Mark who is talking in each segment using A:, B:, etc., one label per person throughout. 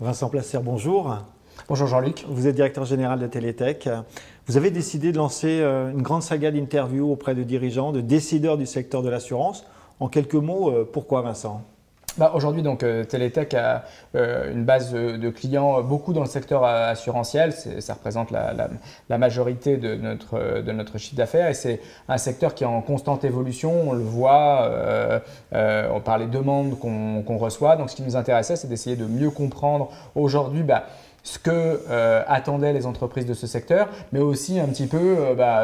A: Vincent Placer, bonjour.
B: Bonjour Jean-Luc.
A: Vous êtes directeur général de Télétech. Vous avez décidé de lancer une grande saga d'interviews auprès de dirigeants, de décideurs du secteur de l'assurance. En quelques mots, pourquoi Vincent?
B: Aujourd'hui, Télétech a une base de clients beaucoup dans le secteur assurantiel. Ça représente la majorité de notre chiffre d'affaires et c'est un secteur qui est en constante évolution. On le voit par les demandes qu'on reçoit. Donc, ce qui nous intéressait, c'est d'essayer de mieux comprendre aujourd'hui ce que attendaient les entreprises de ce secteur, mais aussi un petit peu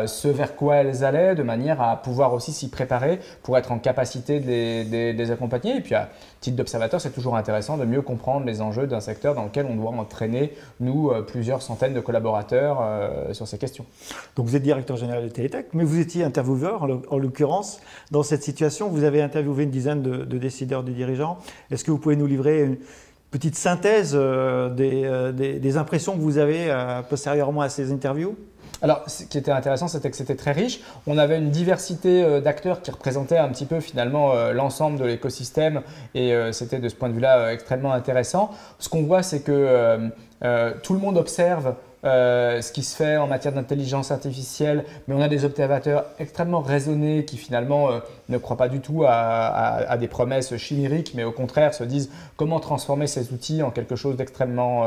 B: ce vers quoi elles allaient, de manière à pouvoir aussi s'y préparer pour être en capacité de les accompagner. Et puis, à titre d'observateur, c'est toujours intéressant de mieux comprendre les enjeux d'un secteur dans lequel on doit entraîner, nous, plusieurs centaines de collaborateurs sur ces questions.
A: Donc, vous êtes directeur général de Télétech, mais vous étiez intervieweur, en l'occurrence. Dans cette situation, vous avez interviewé une dizaine de décideurs, de dirigeants. Est-ce que vous pouvez nous livrer une petite synthèse des impressions que vous avez postérieurement à ces interviews?
B: Alors, ce qui était intéressant, c'était que c'était très riche. On avait une diversité d'acteurs qui représentaient un petit peu finalement l'ensemble de l'écosystème et c'était de ce point de vue-là extrêmement intéressant. Ce qu'on voit, c'est que tout le monde observe ce qui se fait en matière d'intelligence artificielle, mais on a des observateurs extrêmement raisonnés qui finalement ne croient pas du tout à des promesses chimériques, mais au contraire se disent comment transformer ces outils en quelque chose d'extrêmement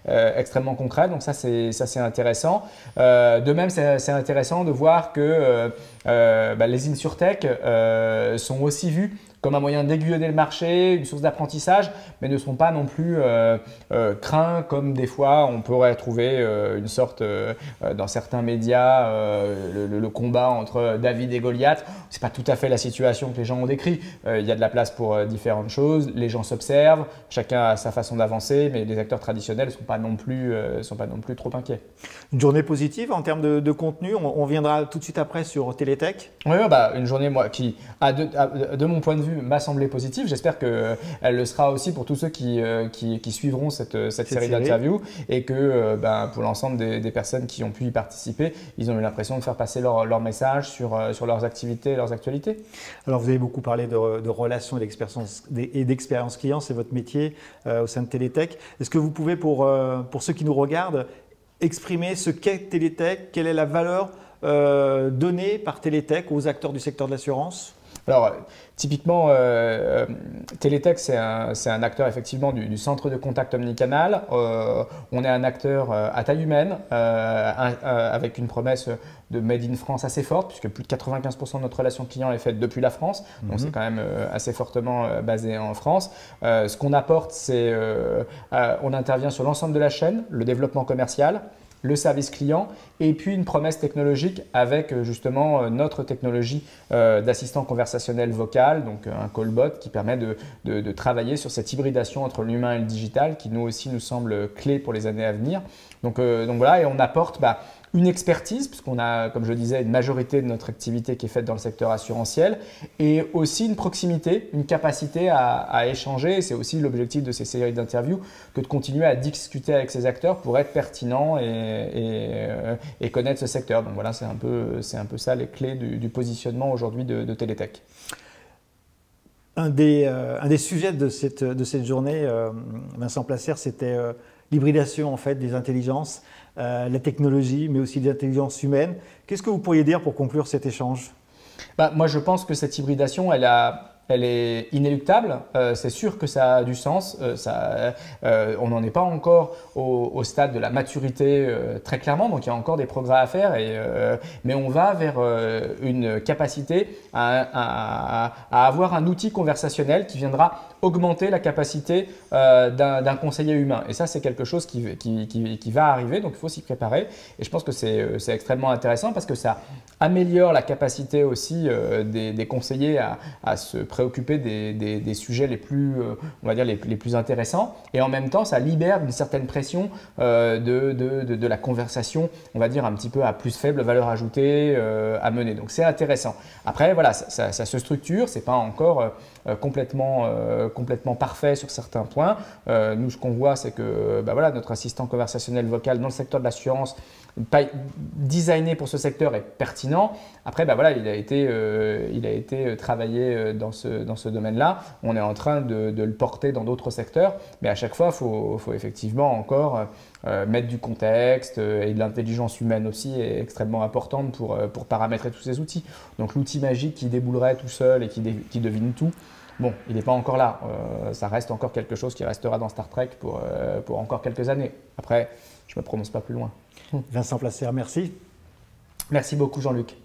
B: extrêmement concret. Donc ça c'est intéressant. De même, c'est intéressant de voir que les InsurTech sont aussi vus comme un moyen d'aiguillonner le marché, une source d'apprentissage, mais ne sont pas non plus craints comme des fois on pourrait trouver une sorte dans certains médias le combat entre David et Goliath. C'est pas tout à fait la situation que les gens ont décrit. Il y a de la place pour différentes choses, les gens s'observent, chacun a sa façon d'avancer, mais les acteurs traditionnels ne sont pas non plus trop inquiets.
A: Une journée positive en termes de contenu, on viendra tout de suite après sur Télétech.
B: Oui, une journée qui, de mon point de vue, m'a semblé positive. J'espère qu'elle le sera aussi pour tous ceux qui suivront cette série d'interviews et que pour l'ensemble des personnes qui ont pu y participer, ils ont eu l'impression de faire passer leur message sur leurs activités et leurs actualités.
A: Alors, vous avez beaucoup parlé de relations et d'expérience client, c'est votre métier au sein de Télétech. Est-ce que vous pouvez, pour ceux qui nous regardent, exprimer ce qu'est Télétech, quelle est la valeur donnée par Télétech aux acteurs du secteur de l'assurance?
B: Alors, typiquement, Télétech, c'est un acteur effectivement du centre de contact omnicanal. On est un acteur à taille humaine avec une promesse de Made in France assez forte puisque plus de 95% de notre relation client est faite depuis la France. Donc, c'est quand même assez fortement basé en France. Ce qu'on apporte, c'est on intervient sur l'ensemble de la chaîne, le développement commercial, le service client et puis une promesse technologique avec justement notre technologie d'assistant conversationnel vocal, donc un callbot qui permet de travailler sur cette hybridation entre l'humain et le digital qui nous aussi nous semble clé pour les années à venir. Donc voilà, et on apporte une expertise, puisqu'on a, comme je disais, une majorité de notre activité qui est faite dans le secteur assurantiel, et aussi une proximité, une capacité à échanger. C'est aussi l'objectif de ces séries d'interviews, que de continuer à discuter avec ces acteurs pour être pertinent et connaître ce secteur. Donc voilà, c'est un peu ça les clés du positionnement aujourd'hui de Télétech.
A: Un des sujets de cette journée, Vincent Placer, c'était l'hybridation en fait des intelligences, la technologie, mais aussi des intelligences humaines. Qu'est-ce que vous pourriez dire pour conclure cet échange?
B: Moi, je pense que cette hybridation, elle est inéluctable. C'est sûr que ça a du sens. On n'en est pas encore au stade de la maturité très clairement. Donc, il y a encore des progrès à faire. Mais on va vers une capacité à avoir un outil conversationnel qui viendra augmenter la capacité d'un conseiller humain. Et ça, c'est quelque chose qui va arriver. Donc, il faut s'y préparer. Et je pense que c'est extrêmement intéressant parce que ça améliore la capacité aussi des conseillers à se préoccuper des sujets les plus, on va dire, les plus intéressants. Et en même temps, ça libère d'une certaine pression de la conversation, on va dire, un petit peu à plus faible valeur ajoutée à mener. Donc, c'est intéressant. Après, voilà, ça se structure. Ce n'est pas encore complètement parfait sur certains points. Nous, ce qu'on voit, c'est que voilà, notre assistant conversationnel vocal dans le secteur de l'assurance designé pour ce secteur est pertinent. Après, bah voilà, il a été travaillé dans ce domaine-là. On est en train de le porter dans d'autres secteurs, mais à chaque fois, il faut effectivement encore mettre du contexte et de l'intelligence humaine aussi est extrêmement importante pour paramétrer tous ces outils. Donc l'outil magique qui déboulerait tout seul et qui devine tout, bon, il n'est pas encore là. Ça reste encore quelque chose qui restera dans Star Trek pour encore quelques années. Après, je ne me prononce pas plus loin.
A: Vincent Placère, merci.
B: Merci beaucoup Jean-Luc.